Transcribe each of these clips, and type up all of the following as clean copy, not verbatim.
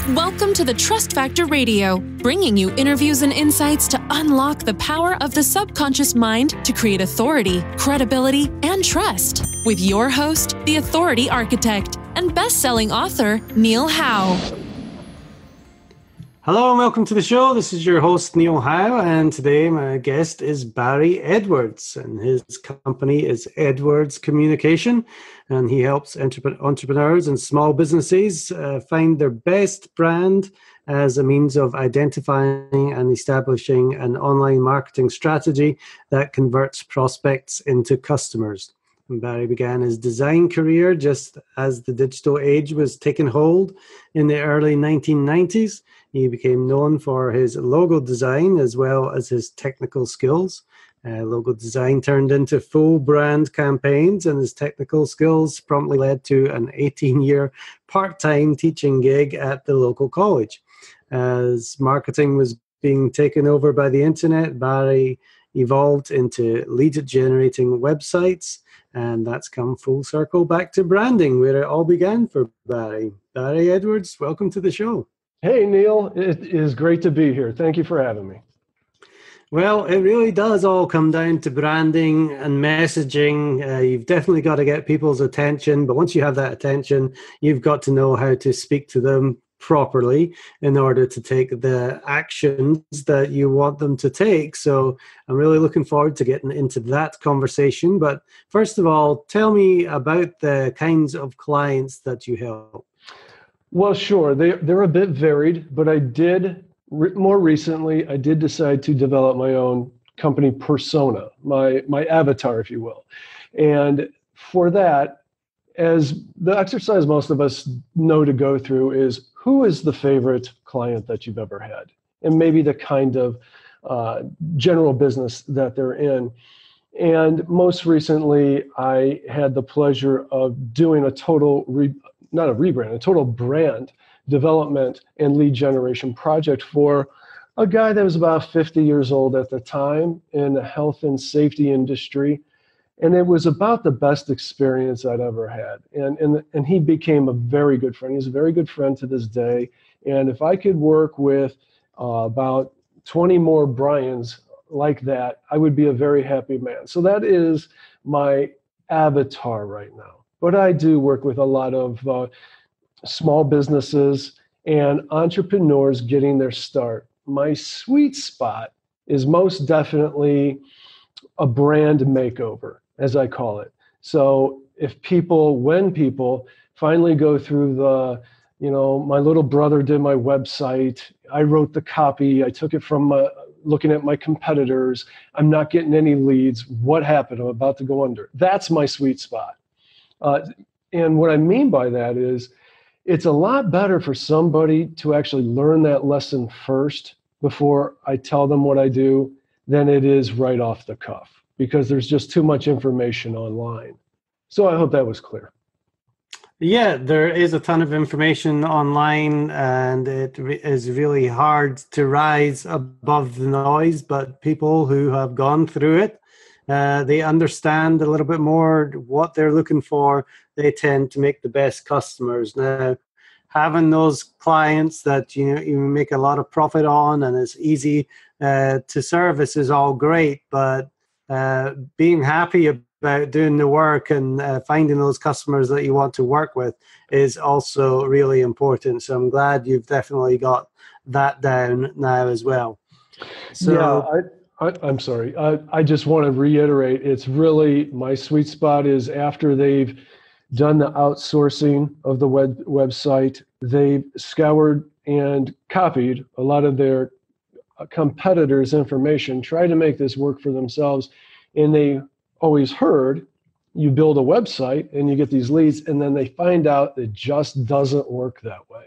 Welcome to the Trust Factor Radio, bringing you interviews and insights to unlock the power of the subconscious mind to create authority, credibility, and trust. With your host, the Authority Architect, and best-selling author, Neil Howe. Hello and welcome to the show. This is your host, Neil Howe, and today my guest is Barry Edwards, and his company is Edwards Communication, and he helps entrepreneurs and small businesses find their best brand as a means of identifying and establishing an online marketing strategy that converts prospects into customers. And Barry began his design career just as the digital age was taking hold in the early 1990s. He became known for his logo design as well as his technical skills. Logo design turned into full brand campaigns, and his technical skills promptly led to an 18-year part-time teaching gig at the local college. As marketing was being taken over by the internet, Barry evolved into lead-generating websites, and that's come full circle back to branding, where it all began for Barry. Barry Edwards, welcome to the show. Hey, Neil. It is great to be here. Thank you for having me. Well, it really does all come down to branding and messaging. You've definitely got to get people's attention, but once you have that attention, you've got to know how to speak to them properly in order to take the actions that you want them to take. So I'm really looking forward to getting into that conversation. But first of all, tell me about the kinds of clients that you help. Well, sure. They're a bit varied, but more recently, I did decide to develop my own company persona, my avatar, if you will. And for that, as the exercise most of us know to go through is, who is the favorite client that you've ever had? And maybe the kind of general business that they're in. And most recently, I had the pleasure of doing a total brand development and lead generation project for a guy that was about 50 years old at the time in the health and safety industry. And it was about the best experience I'd ever had. And he became a very good friend. He's a very good friend to this day. And if I could work with about 20 more Brians like that, I would be a very happy man. So that is my avatar right now. But I do work with a lot of small businesses and entrepreneurs getting their start. My sweet spot is most definitely a brand makeover, as I call it. So when people finally go through my little brother did my website, I wrote the copy, I took it from looking at my competitors, I'm not getting any leads, what happened? I'm about to go under. That's my sweet spot. And what I mean by that is, it's a lot better for somebody to actually learn that lesson first before I tell them what I do than it is right off the cuff, because there's just too much information online. So I hope that was clear. Yeah, there is a ton of information online, and it is really hard to rise above the noise, but people who have gone through it, they understand a little bit more what they're looking for. They tend to make the best customers. Now, having those clients that you make a lot of profit on and it's easy to service is all great, but being happy about doing the work and finding those customers that you want to work with is also really important. So I'm glad you've definitely got that down now as well. So, yeah, I'm sorry. I just want to reiterate, it's really my sweet spot is after they've done the outsourcing of the website, they've scoured and copied a lot of their competitors' information, try to make this work for themselves, and they always heard you build a website and you get these leads, and then they find out it just doesn't work that way.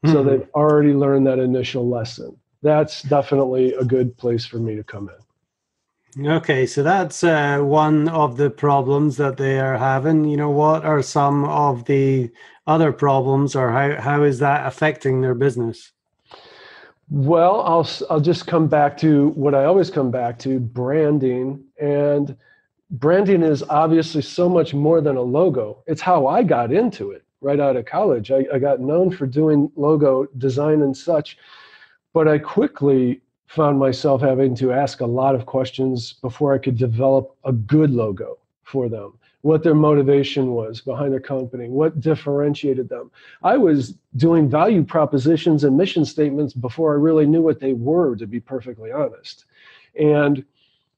Mm-hmm. So they've already learned that initial lesson. That's definitely a good place for me to come in. Okay, so that's one of the problems that they are having. What are some of the other problems, or how is that affecting their business? Well, I'll just come back to what I always come back to, branding. And branding is obviously so much more than a logo. It's how I got into it, right out of college. I got known for doing logo design and such, but I quickly found myself having to ask a lot of questions before I could develop a good logo for them, what their motivation was behind their company, what differentiated them. I was doing value propositions and mission statements before I really knew what they were, to be perfectly honest. And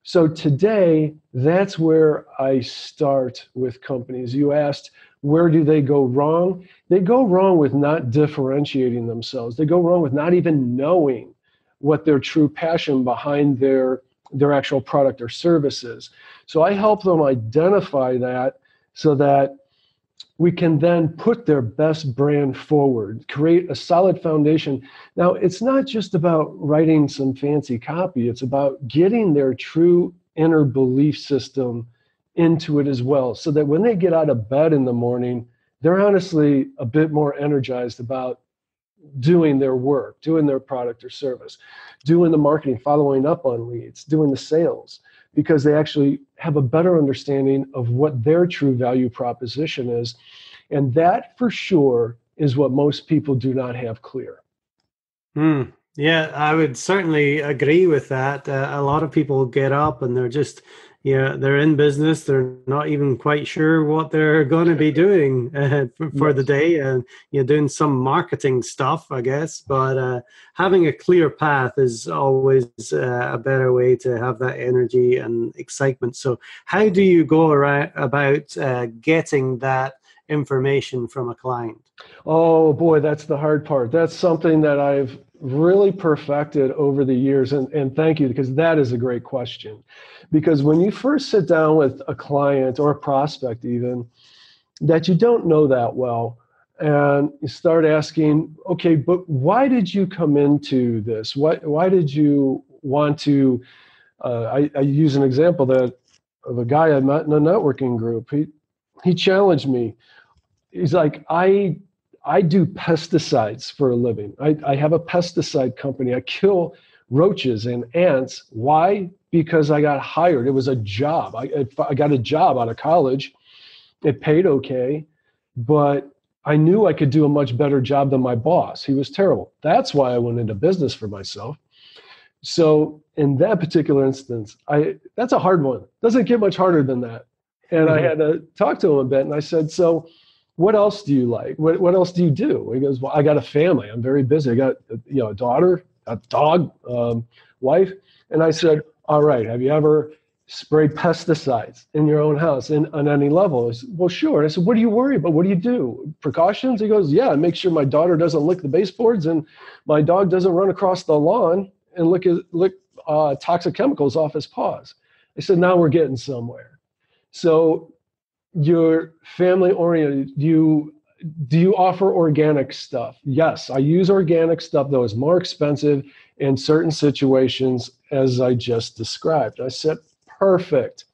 so today, that's where I start with companies. You asked, where do they go wrong? They go wrong with not differentiating themselves. They go wrong with not even knowing what their true passion behind their actual product or service is. So I help them identify that so that we can then put their best brand forward, create a solid foundation. Now, it's not just about writing some fancy copy. It's about getting their true inner belief system into it as well, so that when they get out of bed in the morning, they're honestly a bit more energized about doing their work, doing their product or service, doing the marketing, following up on leads, doing the sales, because they actually have a better understanding of what their true value proposition is. And that for sure is what most people do not have clear. Yeah, I would certainly agree with that. A lot of people get up and they're just, they're in business. They're not even quite sure what they're going to be doing for the day, and doing some marketing stuff, I guess. But having a clear path is always a better way to have that energy and excitement. So, how do you go about getting that information from a client? Oh boy, that's the hard part. That's something that I've really perfected over the years. And thank you, because that is a great question. Because when you first sit down with a client or a prospect even that you don't know that well, and you start asking, okay, but why did you come into this? Why did you want to, I use an example of a guy I met in a networking group. He challenged me. He's like, I do pesticides for a living. I have a pesticide company. I kill roaches and ants. Why? Because I got hired. It was a job. I got a job out of college. It paid okay, but I knew I could do a much better job than my boss. He was terrible. That's why I went into business for myself. So in that particular instance, that's a hard one. Doesn't get much harder than that. And I had to talk to him a bit, and I said, so what else do you like? What else do you do? He goes, well, I got a family. I'm very busy. I got a daughter, a dog, wife. And I said, all right, have you ever sprayed pesticides in your own house on any level? He said, well, sure. And I said, what do you worry about? What do you do? Precautions? He goes, yeah, make sure my daughter doesn't lick the baseboards and my dog doesn't run across the lawn and lick toxic chemicals off his paws. I said, now we're getting somewhere. So you're family oriented. Do you offer organic stuff? Yes, I use organic stuff, though it's more expensive in certain situations, as I just described. I said, perfect.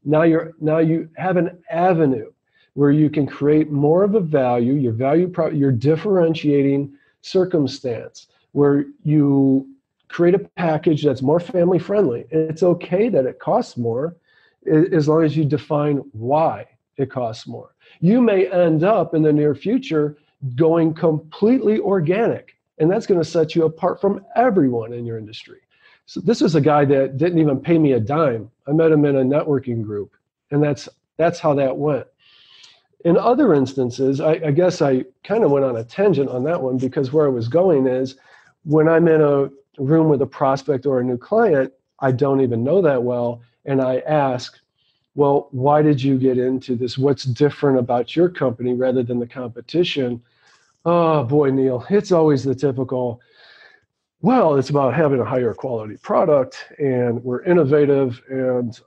Now you have an avenue where you can create more of a value, your differentiating circumstance, where you create a package that's more family friendly. It's okay that it costs more, as long as you define why it costs more. You may end up in the near future going completely organic, and that's going to set you apart from everyone in your industry. So this is a guy that didn't even pay me a dime. I met him in a networking group, and that's how that went. In other instances, I guess I kind of went on a tangent on that one, because where I was going is, when I'm in a room with a prospect or a new client I don't even know that well, and I ask, well, why did you get into this? What's different about your company rather than the competition? Oh boy, Neil, it's always the typical, well, it's about having a higher quality product, and we're innovative and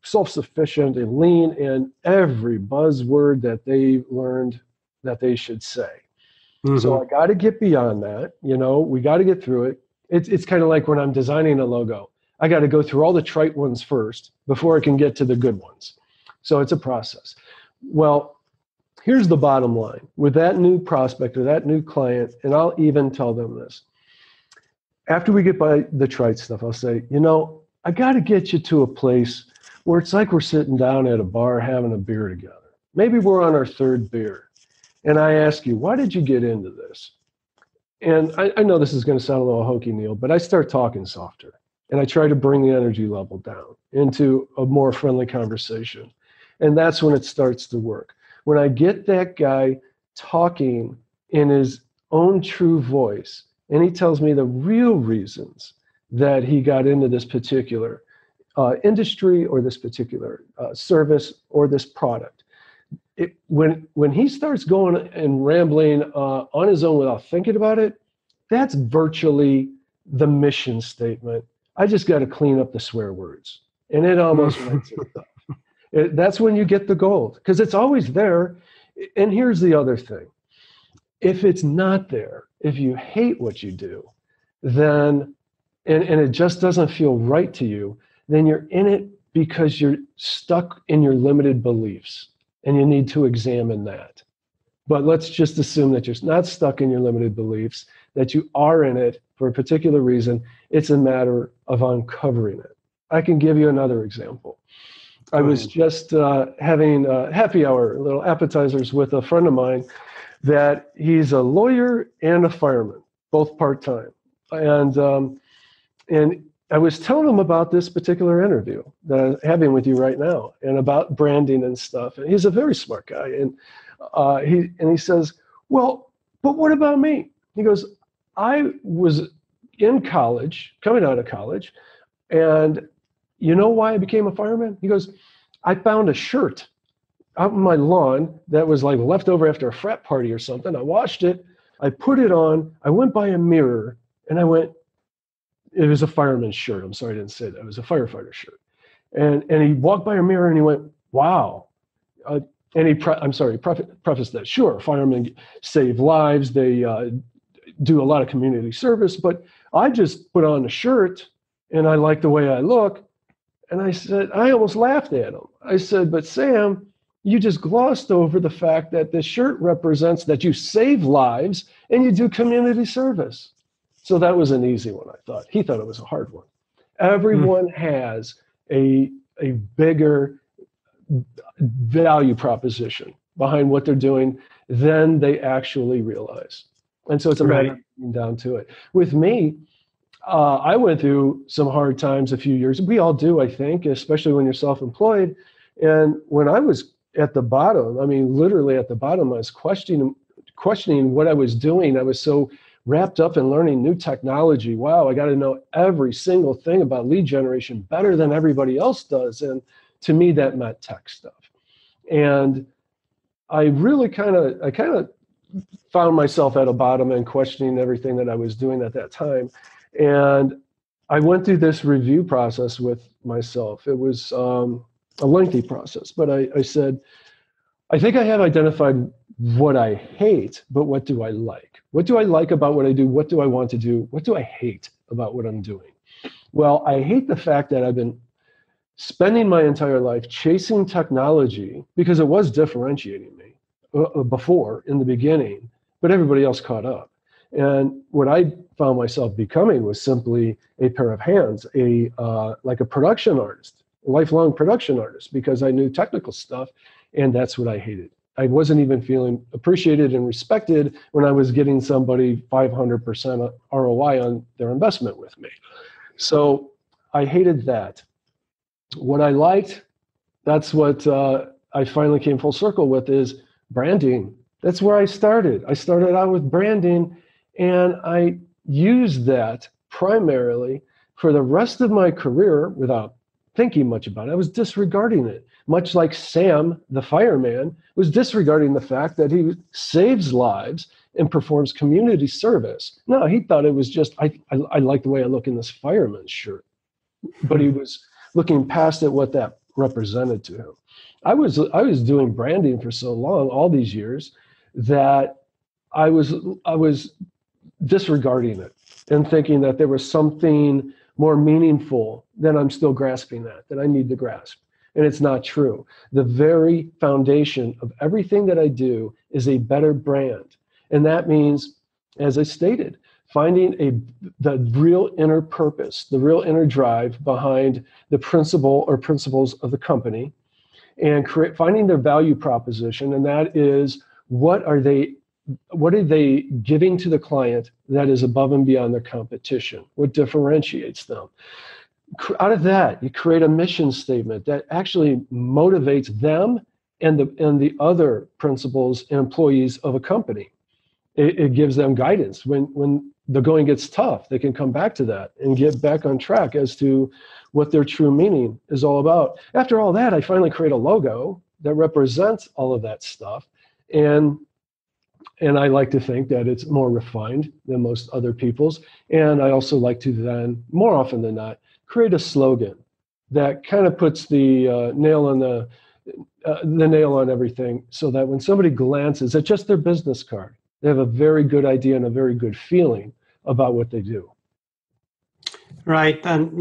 self-sufficient and lean, and every buzzword that they learned that they should say. Mm-hmm. So I got to get beyond that. We got to get through it. It's kind of like when I'm designing a logo. I got to go through all the trite ones first before I can get to the good ones. So it's a process. Well, here's the bottom line. With that new prospect or that new client, and I'll even tell them this. After we get by the trite stuff, I'll say, I got to get you to a place where it's like we're sitting down at a bar having a beer together. Maybe we're on our third beer. and I ask you, why did you get into this? And I know this is going to sound a little hokey, Neil, but I start talking softer. And I try to bring the energy level down into a more friendly conversation. And that's when it starts to work. When I get that guy talking in his own true voice, and he tells me the real reasons that he got into this particular industry or this particular service or this product. When he starts going and rambling on his own without thinking about it, that's virtually the mission statement. I just got to clean up the swear words. And it almost writes itself. That's when you get the gold, because it's always there. And here's the other thing. If it's not there, if you hate what you do, then, and it just doesn't feel right to you, then you're in it because you're stuck in your limited beliefs, and you need to examine that. But let's just assume that you're not stuck in your limited beliefs, that you are in it for a particular reason. It's a matter of uncovering it. I can give you another example. I was just having a happy hour, little appetizers with a friend of mine that he's a lawyer and a fireman, both part-time. And I was telling him about this particular interview that I'm having with you right now, and about branding and stuff. And he's a very smart guy. And he says, well, but what about me? He goes, I was in college, coming out of college, and you know why I became a fireman? He goes, I found a shirt out on my lawn that was like left over after a frat party or something. I washed it, I put it on, I went by a mirror, and I went, it was a fireman's shirt. I'm sorry I didn't say that. It was a firefighter shirt. And he walked by a mirror and he went, wow. And he prefaced that, sure, firemen save lives. They do a lot of community service, but I just put on a shirt and I like the way I look. And I said, I almost laughed at him. I said, but Sam, you just glossed over the fact that this shirt represents that you save lives and you do community service. So that was an easy one, I thought. He thought it was a hard one. Everyone has a bigger value proposition behind what they're doing than they actually realize. And so it's a matter of getting down to it. With me, I went through some hard times a few years. We all do, I think, especially when you're self-employed. And when I was at the bottom, I mean, literally at the bottom, I was questioning what I was doing. I was so wrapped up in learning new technology. Wow, I got to know every single thing about lead generation better than everybody else does. And to me, that meant tech stuff. And I really kind of found myself at a bottom and questioning everything that I was doing at that time. And I went through this review process with myself. It was a lengthy process, but I said, I think I have identified what I hate, but what do I like? What do I like about what I do? What do I want to do? What do I hate about what I'm doing? Well, I hate the fact that I've been spending my entire life chasing technology because it was differentiating me before in the beginning, but everybody else caught up. And what I found myself becoming was simply a pair of hands, like a production artist, a lifelong production artist, because I knew technical stuff, and that's what I hated. I wasn't even feeling appreciated and respected when I was getting somebody 500% ROI on their investment with me. So I hated that. What I liked, that's what I finally came full circle with, is branding. That's where I started. I started out with branding, and I used that primarily for the rest of my career without thinking much about it. I was disregarding it, much like Sam, the fireman, was disregarding the fact that he saves lives and performs community service. No, he thought it was just, I like the way I look in this fireman's shirt. But he was looking past at what that represented to him. I was doing branding for so long, all these years, that I was disregarding it and thinking that there was something more meaningful than I'm still grasping at, that I need to grasp. And it's not true. The very foundation of everything that I do is a better brand. And that means, as I stated, finding the real inner purpose, the real inner drive behind the principle or principles of the company, and finding their value proposition. And that is What are they giving to the client that is above and beyond their competition? What differentiates them? Out of that, you create a mission statement that actually motivates them and the other principals and employees of a company. It gives them guidance. When the going gets tough, they can come back to that and get back on track as to what their true meaning is all about. After all that, I finally create a logo that represents all of that stuff. And I like to think that it's more refined than most other people's. And I also like to then, more often than not, create a slogan that kind of puts the nail on everything, so that when somebody glances at just their business card, they have a very good idea and a very good feeling about what they do. Right. And,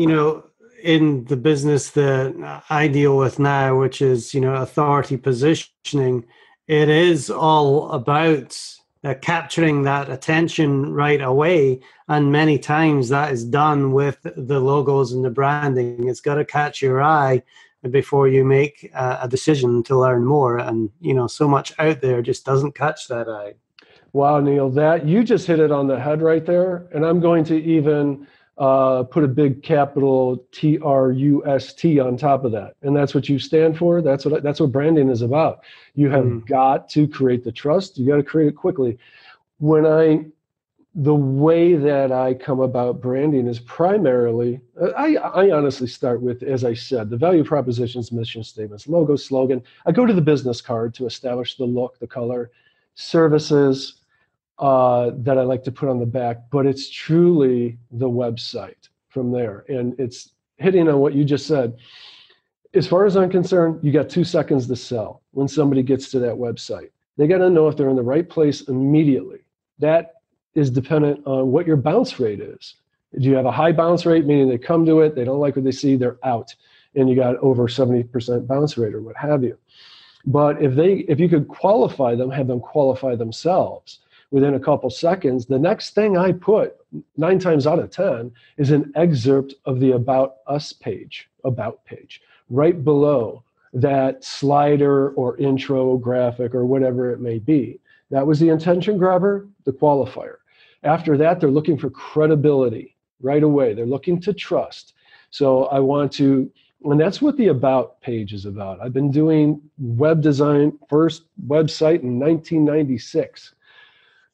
in the business that I deal with now, which is, authority positioning, it is all about capturing that attention right away. And many times that is done with the logos and the branding. It's got to catch your eye before you make a decision to learn more. And, so much out there just doesn't catch that eye. Wow, Neil, that you just hit it on the head right there. And I'm going to even put a big capital TRUST on top of that. And that's what you stand for. That's what branding is about. You have got to create the trust. You got to create it quickly. The way that I come about branding is primarily, I honestly start with, as I said, the value propositions, mission statements, logo, slogan. I go to the business card to establish the look, the color, services that I like to put on the back, but it's truly the website from there. And it's hitting on what you just said. As far as I'm concerned, you got 2 seconds to sell when somebody gets to that website. They got to know if they're in the right place immediately. That is dependent on what your bounce rate is. Do you have a high bounce rate, meaning they come to it, they don't like what they see, they're out, and you got over 70% bounce rate or what have you. But if you could qualify them, have them qualify themselves within a couple seconds, the next thing I put 9 times out of 10 is an excerpt of the About Us page, right below that slider or intro graphic or whatever it may be. That was the intention grabber, the qualifier. After that, they're looking for credibility right away. They're looking to trust. So I want to, and that's what the About page is about. I've been doing web design, first website in 1996.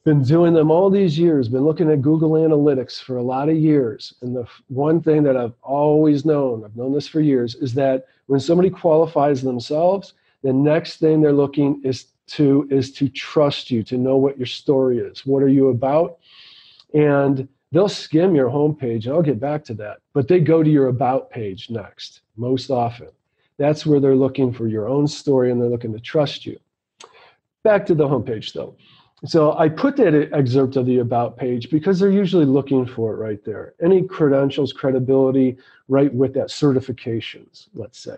Been doing them all these years, been looking at Google Analytics for a lot of years. And the one thing that I've always known, I've known this for years, is that when somebody qualifies themselves, the next thing they're looking is to trust you, to know what your story is. What are you about? And they'll skim your homepage, and I'll get back to that. But they go to your About page next, most often. That's where they're looking for your own story, and they're looking to trust you. Back to the homepage, though. So I put that excerpt of the About page because they're usually looking for it right there. Any credentials, credibility, right with that, certifications, let's say.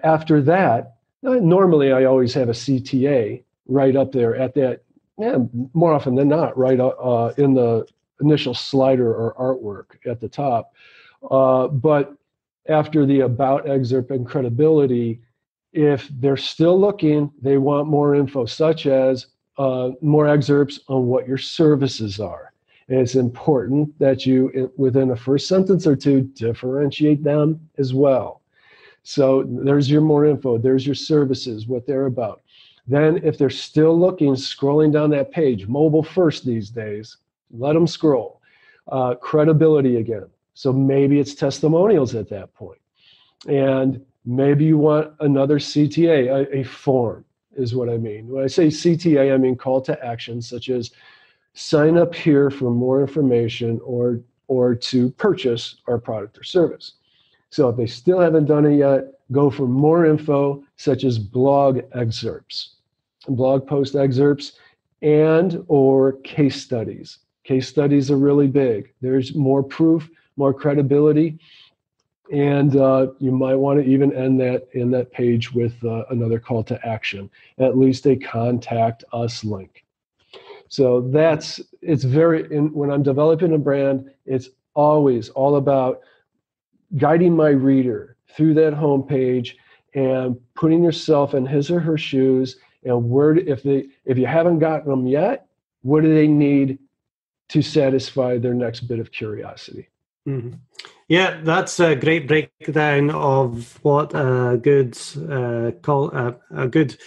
After that, normally I always have a CTA right up there at that, more often than not, right in the initial slider or artwork at the top. But after the About excerpt and credibility, if they're still looking, they want more info, such as more excerpts on what your services are. And it's important that you, within a first sentence or two, differentiate them as well. So there's your more info, there's your services, what they're about. Then if they're still looking, scrolling down that page, mobile first these days, let them scroll. Credibility again. So maybe it's testimonials at that point. And maybe you want another CTA, a form is what I mean. When I say CTA, I mean call to action, such as sign up here for more information or to purchase our product or service. So if they still haven't done it yet, go for more info, such as blog excerpts, blog post excerpts, and or case studies. Case studies are really big. There's more proof, more credibility, and you might want to even end that in that page with another call to action, at least a contact us link. So when I'm developing a brand, it's always all about guiding my reader through that homepage and putting yourself in his or her shoes And if you haven't gotten them yet, what do they need to satisfy their next bit of curiosity? Mm-hmm. Yeah, that's a great breakdown of what a good a good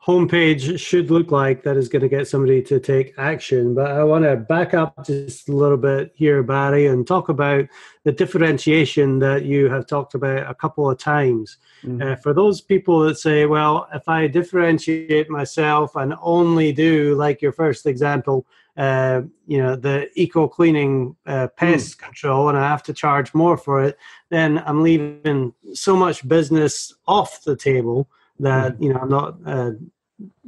homepage should look like that is going to get somebody to take action. But I want to back up just a little bit here, Barry, and talk about the differentiation that you have talked about a couple of times. Mm-hmm. For those people that say, well, if I differentiate myself and only do, like your first example, the eco cleaning pest control, and I have to charge more for it, then I'm leaving so much business off the table that I'm not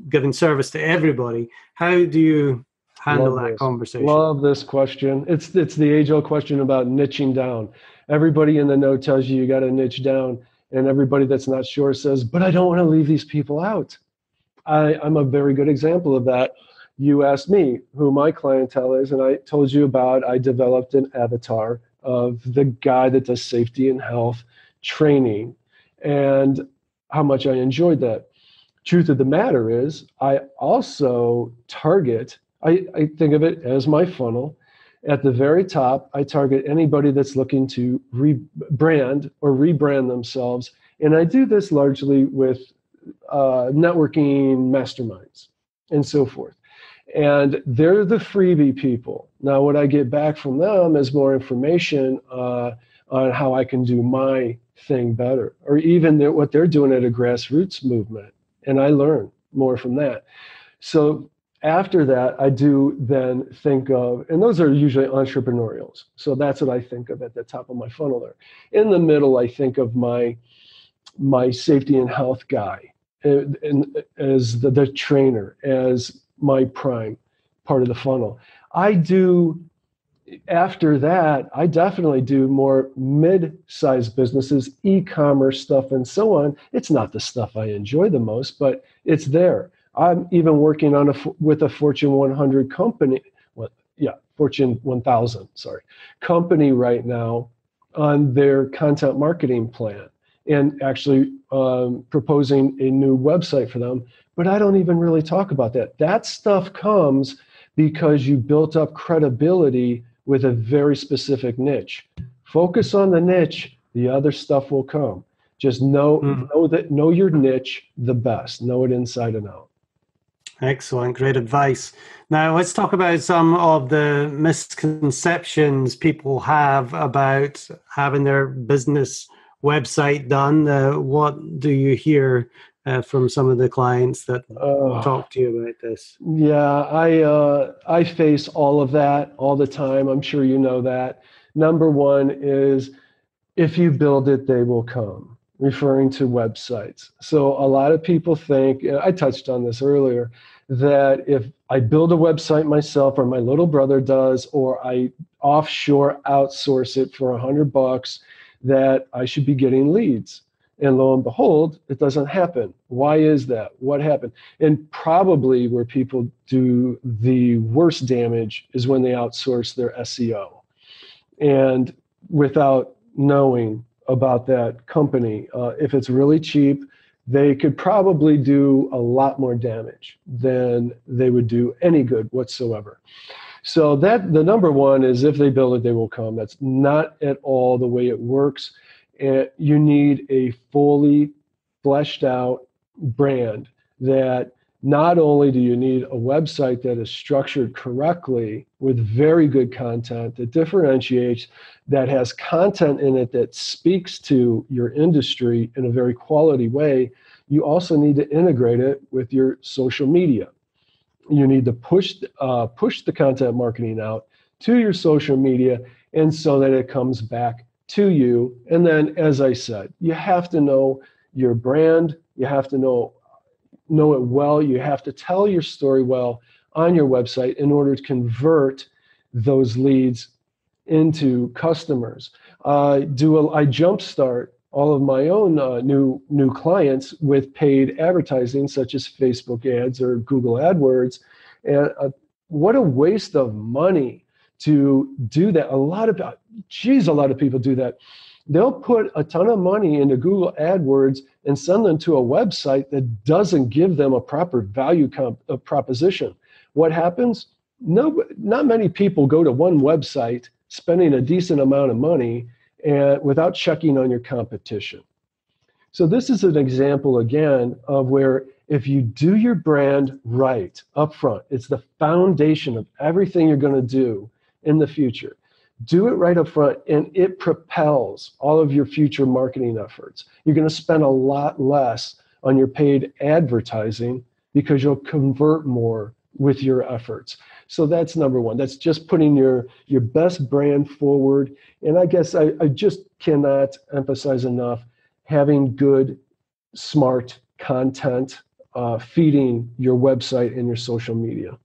giving service to everybody. How do you handle that conversation? Love this question. It's the age-old question about niching down. Everybody in the know tells you got to niche down, and everybody that's not sure says, but I don't want to leave these people out. I'm a very good example of that. You asked me who my clientele is, and I told you I developed an avatar of the guy that does safety and health training and how much I enjoyed that. Truth of the matter is, I also target, I think of it as my funnel. At the very top, I target anybody that's looking to rebrand themselves. And I do this largely with networking masterminds and so forth. And they're the freebie people. Now, what I get back from them is more information on how I can do my thing better, or even what they're doing at a grassroots movement. And I learn more from that. So after that, I do then think of, and those are usually entrepreneurials. So that's what I think of at the top of my funnel there. In the middle, I think of my safety and health guy and as the trainer, as my prime part of the funnel. After that, I definitely do more mid-sized businesses, e-commerce stuff, and so on. It's not the stuff I enjoy the most, but it's there. I'm even working with a Fortune 100 company, Fortune 1000, company right now on their content marketing plan, and actually proposing a new website for them. But I don't even really talk about that. That stuff comes because you built up credibility with a very specific niche. Focus on the niche, the other stuff will come. Just know your niche the best. Know it inside and out. Excellent, great advice. Now let's talk about some of the misconceptions people have about having their business website done. What do you hear from some of the clients that talk to you about this? Yeah, I face all of that all the time. I'm sure you know that. Number one is, if you build it, they will come, referring to websites. So a lot of people think, I touched on this earlier, that if I build a website myself, or my little brother does, or I offshore outsource it for $100, that I should be getting leads. And lo and behold, it doesn't happen. Why is that? What happened? And probably where people do the worst damage is when they outsource their SEO. And without knowing about that company, if it's really cheap, they could probably do a lot more damage than they would do any good whatsoever. So that the number one is, if they build it, they will come. That's not at all the way it works. You need a fully fleshed out brand. That not only do you need a website that is structured correctly with very good content that differentiates, that has content in it that speaks to your industry in a very quality way, you also need to integrate it with your social media. You need to push the content marketing out to your social media, and so that it comes back to you. And then, as I said, you have to know your brand. You have to know it well. You have to tell your story well on your website in order to convert those leads into customers. I jumpstart all of my own new clients with paid advertising, such as Facebook ads or Google AdWords. And what a waste of money to do that. A lot of people do that. they'll put a ton of money into Google AdWords and send them to a website that doesn't give them a proper value proposition. What happens? No, not many people go to one website spending a decent amount of money and without checking on your competition. So this is an example, again, of where if you do your brand right up front, it's the foundation of everything you're going to do in the future. Do it right up front, and it propels all of your future marketing efforts. You're going to spend a lot less on your paid advertising because you'll convert more with your efforts. So that's number one. That's just putting your best brand forward. And I guess I just cannot emphasize enough having good, smart content feeding your website and your social media.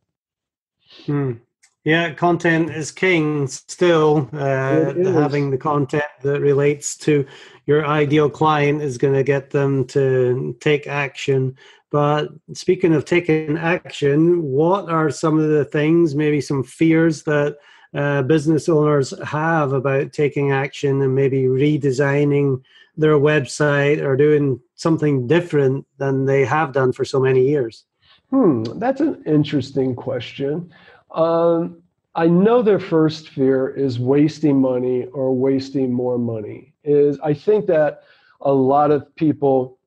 Yeah, content is king still. Having the content that relates to your ideal client is going to get them to take action. But speaking of taking action, what are some of the things, maybe some fears that business owners have about taking action and maybe redesigning their website or doing something different than they have done for so many years? That's an interesting question. I know their first fear is wasting money or wasting more money. I think that a lot of people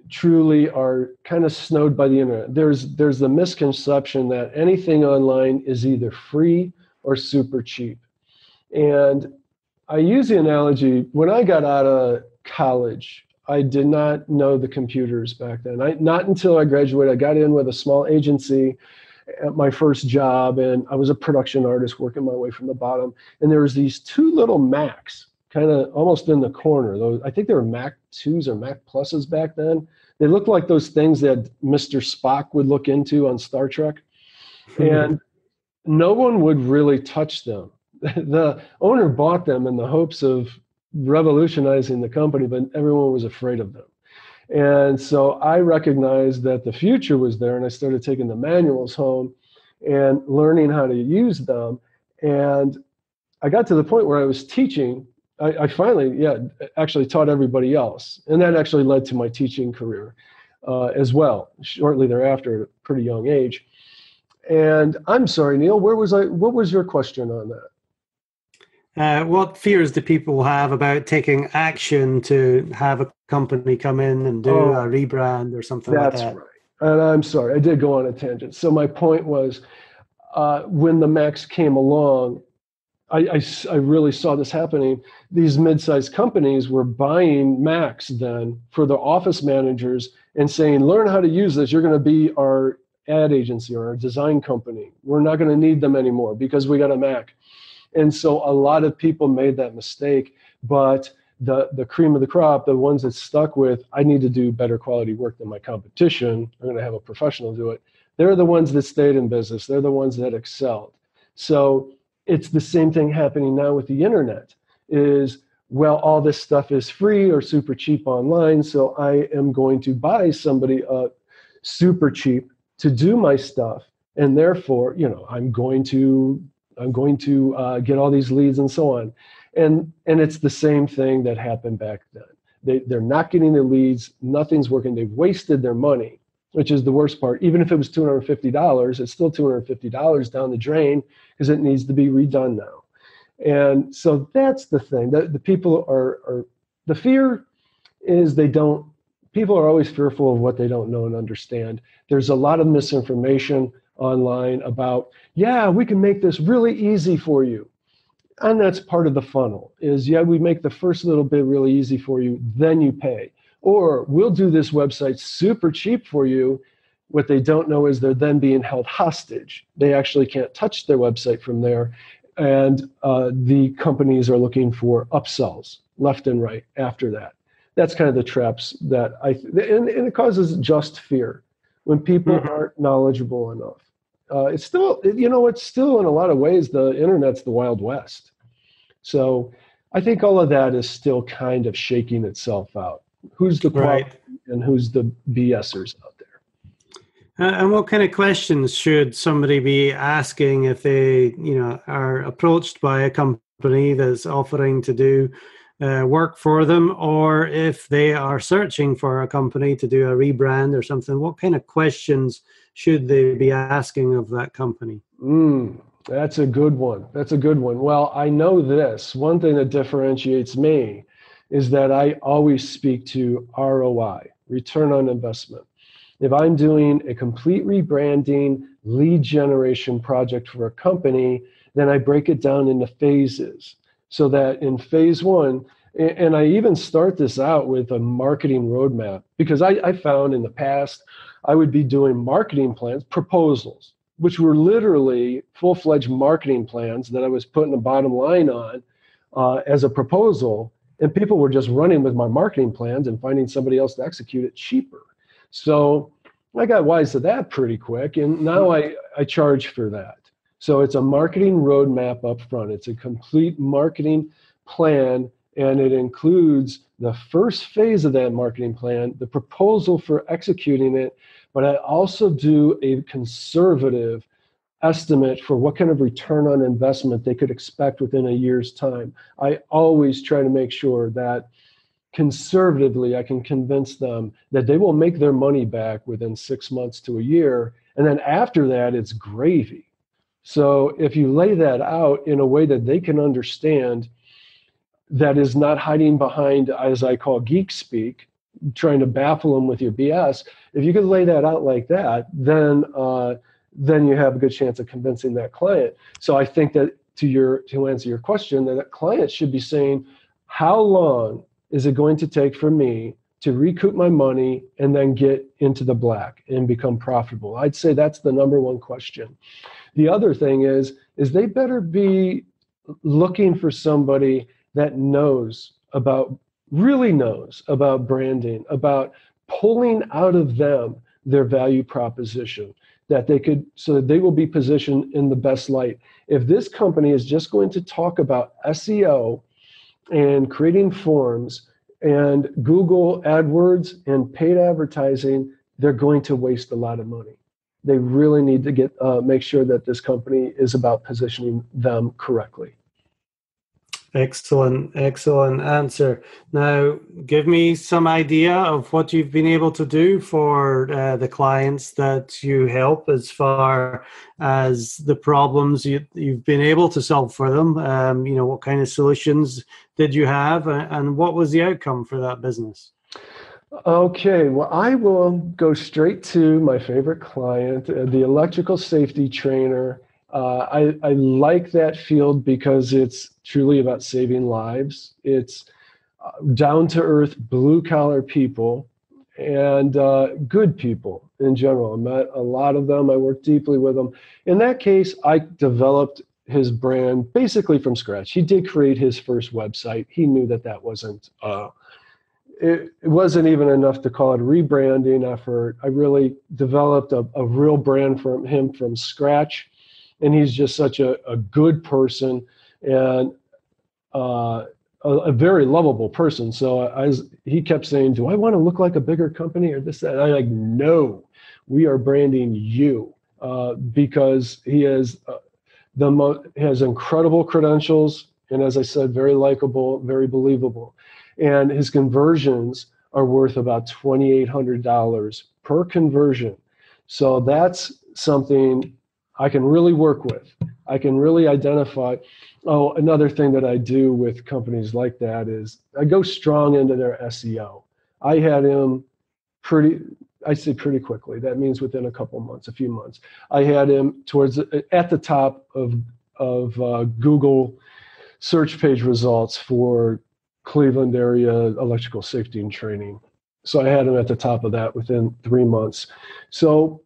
truly are kind of snowed by the internet. There's the misconception that anything online is either free or super cheap. And I use the analogy, when I got out of college, I did not know the computers back then. Not until I graduated. I got in with a small agency at my first job, and I was a production artist working my way from the bottom. And there was these two little Macs kind of almost in the corner. Those, I think they were Mac 2s or Mac Pluses back then. They looked like those things that Mr. Spock would look into on Star Trek. And no one would really touch them. The owner bought them in the hopes of revolutionizing the company, but everyone was afraid of them. And so I recognized that the future was there, and I started taking the manuals home and learning how to use them. And I got to the point where I was teaching. I finally, actually taught everybody else. And that actually led to my teaching career as well, shortly thereafter at a pretty young age. And I'm sorry, Neil, what was your question on that? What fears do people have about taking action to have a company come in and do a rebrand or something like that? That's right. And I'm sorry, I did go on a tangent. So my point was, when the Macs came along, I really saw this happening. These mid-sized companies were buying Macs then for the office managers and saying, learn how to use this. You're going to be our ad agency or our design company. We're not going to need them anymore because we got a Mac. And so a lot of people made that mistake, but the cream of the crop, the ones that stuck with, I need to do better quality work than my competition, I'm going to have a professional do it, they're the ones that stayed in business. They're the ones that excelled. So it's the same thing happening now with the internet is, well, all this stuff is free or super cheap online, so I am going to buy somebody super cheap to do my stuff, and therefore, I'm going to get all these leads and so on. And it's the same thing that happened back then. They're not getting the leads, nothing's working, they've wasted their money, which is the worst part. Even if it was $250, it's still $250 down the drain because it needs to be redone now. And so that's the thing. The people are the fear is people are always fearful of what they don't know and understand. There's a lot of misinformation online about, we can make this really easy for you. And that's part of the funnel is, we make the first little bit really easy for you, then you pay. Or we'll do this website super cheap for you. What they don't know is they're then being held hostage. They actually can't touch their website from there. And the companies are looking for upsells left and right after that. That's kind of the traps that and it causes just fear when people aren't knowledgeable enough. It's still, it's still in a lot of ways, the internet's the Wild West. So I think all of that is still kind of shaking itself out. Who's the quality and who's the BSers out there? And what kind of questions should somebody be asking if they, are approached by a company that's offering to do work for them, or if they are searching for a company to do a rebrand or something, what kind of questions should they be asking of that company? That's a good one. That's a good one. Well, I know this. One thing that differentiates me is that I always speak to ROI, return on investment. If I'm doing a complete rebranding lead generation project for a company, then I break it down into phases so that in phase one, and I even start this out with a marketing roadmap, because I found in the past, I would be doing marketing plans, proposals, which were literally full-fledged marketing plans that I was putting a bottom line on as a proposal, and people were just running with my marketing plans and finding somebody else to execute it cheaper. So I got wise to that pretty quick, and now I charge for that. So it's a marketing roadmap up front. It's a complete marketing plan, and it includes the first phase of that marketing plan, the proposal for executing it, but I also do a conservative estimate for what kind of return on investment they could expect within a year's time. I always try to make sure that conservatively, I can convince them that they will make their money back within 6 months to a year. And then after that, it's gravy. So if you lay that out in a way that they can understand, that is not hiding behind, as I call geek speak, trying to baffle them with your BS. If you could lay that out like that, then you have a good chance of convincing that client. So I think that to answer your question, that client should be saying, how long is it going to take for me to recoup my money and then get into the black and become profitable? I'd say that's the number one question. The other thing is they better be looking for somebody that really knows about branding, about pulling out of them their value proposition, so that they will be positioned in the best light. If this company is just going to talk about SEO and creating forms and Google AdWords and paid advertising, they're going to waste a lot of money. They really need to make sure that this company is about positioning them correctly. Excellent answer. Now, give me some idea of what you've been able to do for the clients that you help, as far as the problems you've been able to solve for them. What kind of solutions did you have, and what was the outcome for that business? Okay, well, I will go straight to my favorite client, the electrical safety trainer. I like that field because it's truly about saving lives. It's down-to-earth, blue-collar people and good people in general. I met a lot of them. I worked deeply with them. In that case, I developed his brand basically from scratch. He did create his first website. He knew that wasn't it wasn't even enough to call it a rebranding effort. I really developed a real brand from him from scratch. And he's just such a good person and a very lovable person. So he kept saying, do I want to look like a bigger company or this, that? And I'm like, no, we are branding you because he has has incredible credentials. And as I said, very likable, very believable. And his conversions are worth about $2,800 per conversion. So that's something I can really work with. I can really identify. Oh, another thing that I do with companies like that is I go strong into their SEO. I had him pretty quickly. That means within a few months. I had him at the top of Google search page results for Cleveland area electrical safety and training. So I had him at the top of that within 3 months. So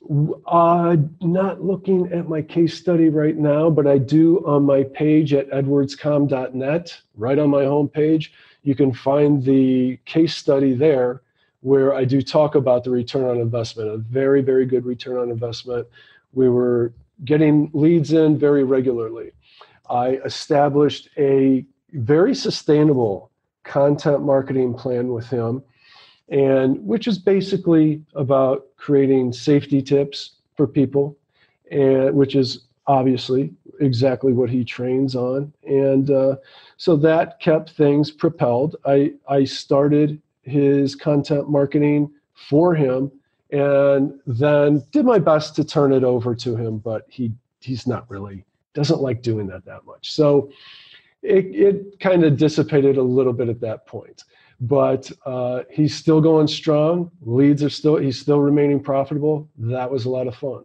not looking at my case study right now, but I do on my page at edwardscom.net, right on my homepage. You can find the case study there where I do talk about the return on investment, a very, very good return on investment. We were getting leads in very regularly. I established a very sustainable content marketing plan with him, and which is basically about creating safety tips for people, and which is obviously exactly what he trains on. And so that kept things propelled. I started his content marketing for him and then did my best to turn it over to him, but he's not really, doesn't like doing that much. So it kind of dissipated a little bit at that point. But he's still going strong. He's still remaining profitable. That was a lot of fun.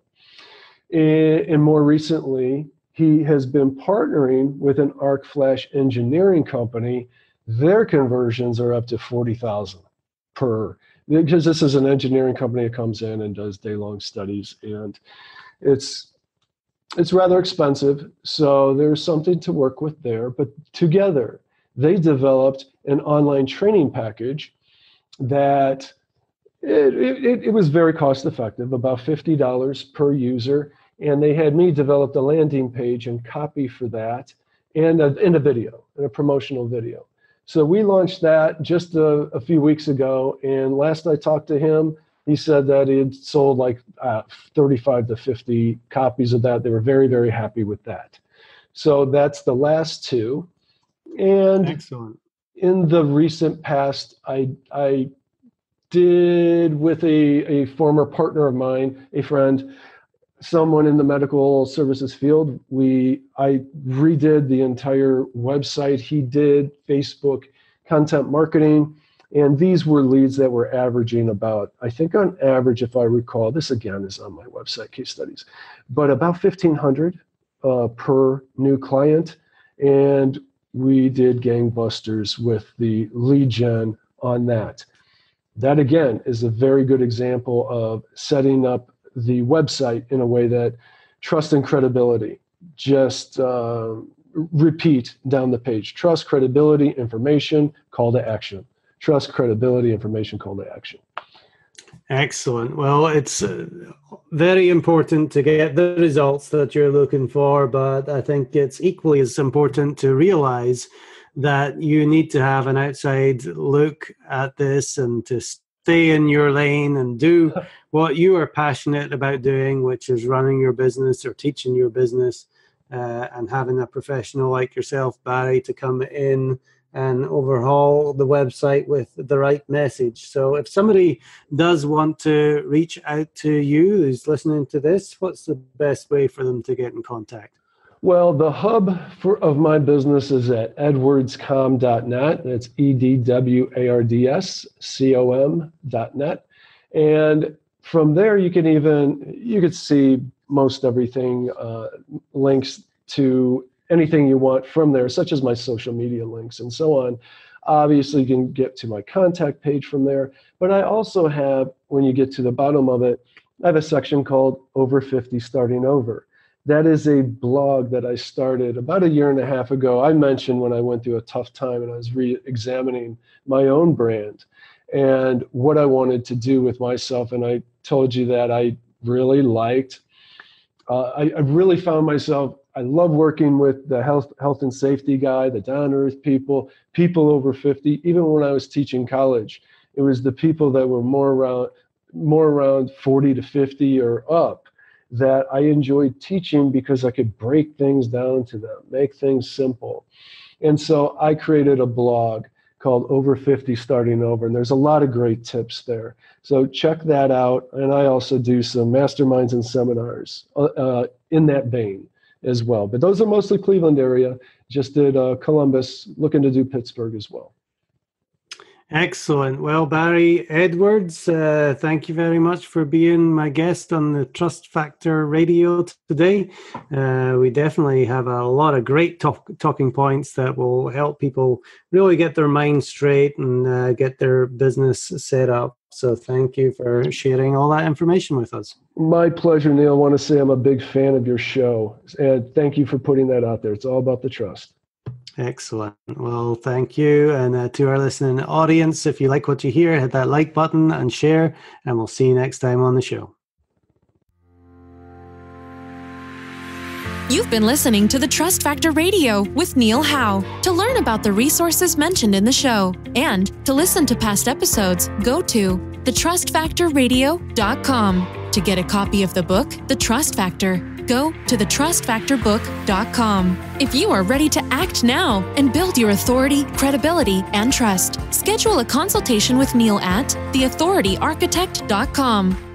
And more recently, he has been partnering with an arc flash engineering company. Their conversions are up to 40,000 per, because this is an engineering company that comes in and does day-long studies, and it's rather expensive. So there's something to work with there. But together, they developed an online training package that it was very cost effective, about $50 per user. And they had me develop the landing page and copy for that and a video, and a promotional video. So we launched that just a few weeks ago. And last I talked to him, he said that he had sold like 35 to 50 copies of that. They were very, very happy with that. So that's the last two. And excellent. In the recent past, I did with a former partner of mine, a friend, someone in the medical services field. I redid the entire website. He did Facebook content marketing. And these were leads that were averaging about, I think on average, if I recall, this again is on my website, case studies, but about 1,500 per new client. And we did gangbusters with the lead gen on that. That again is a very good example of setting up the website in a way that trust and credibility just repeat down the page. Trust, credibility, information, call to action. Trust, credibility, information, call to action. Excellent. Well, it's very important to get the results that you're looking for, but I think it's equally as important to realize that you need to have an outside look at this and to stay in your lane and do what you are passionate about doing, which is running your business or teaching your business, and having a professional like yourself, Barry, to come in and overhaul the website with the right message. So if somebody does want to reach out to you who's listening to this, what's the best way for them to get in contact? Well, the hub of my business is at edwardscom.net. That's edwardscom.net. And from there, you could see most everything, links to anything you want from there, such as my social media links and so on. Obviously, you can get to my contact page from there. But I also have, when you get to the bottom of it, I have a section called Over 50 Starting Over. That is a blog that I started about a year and a half ago. I mentioned when I went through a tough time and I was re-examining my own brand and what I wanted to do with myself. And I told you that I really liked, I really found myself, I love working with the health and safety guy, the down-to-earth people over 50. Even when I was teaching college, it was the people that were more around 40 to 50 or up that I enjoyed teaching because I could break things down to them, make things simple. And so I created a blog called Over 50 Starting Over, and there's a lot of great tips there. So check that out. And I also do some masterminds and seminars in that vein as well. But those are mostly Cleveland area. Just did Columbus, looking to do Pittsburgh as well. Excellent. Well, Barry Edwards, thank you very much for being my guest on the Trust Factor Radio today. We definitely have a lot of great talking points that will help people really get their mind straight and get their business set up. So thank you for sharing all that information with us. My pleasure, Neil. I want to say I'm a big fan of your show. And thank you for putting that out there. It's all about the trust. Excellent. Well, thank you. And to our listening audience, if you like what you hear, hit that like button and share, and we'll see you next time on the show. You've been listening to the Trust Factor Radio with Neil Howe. To learn about the resources mentioned in the show and to listen to past episodes, go to thetrustfactorradio.com to get a copy of the book, The Trust Factor. go to thetrustfactorbook.com. If you are ready to act now and build your authority, credibility, and trust, schedule a consultation with Neil at theauthorityarchitect.com.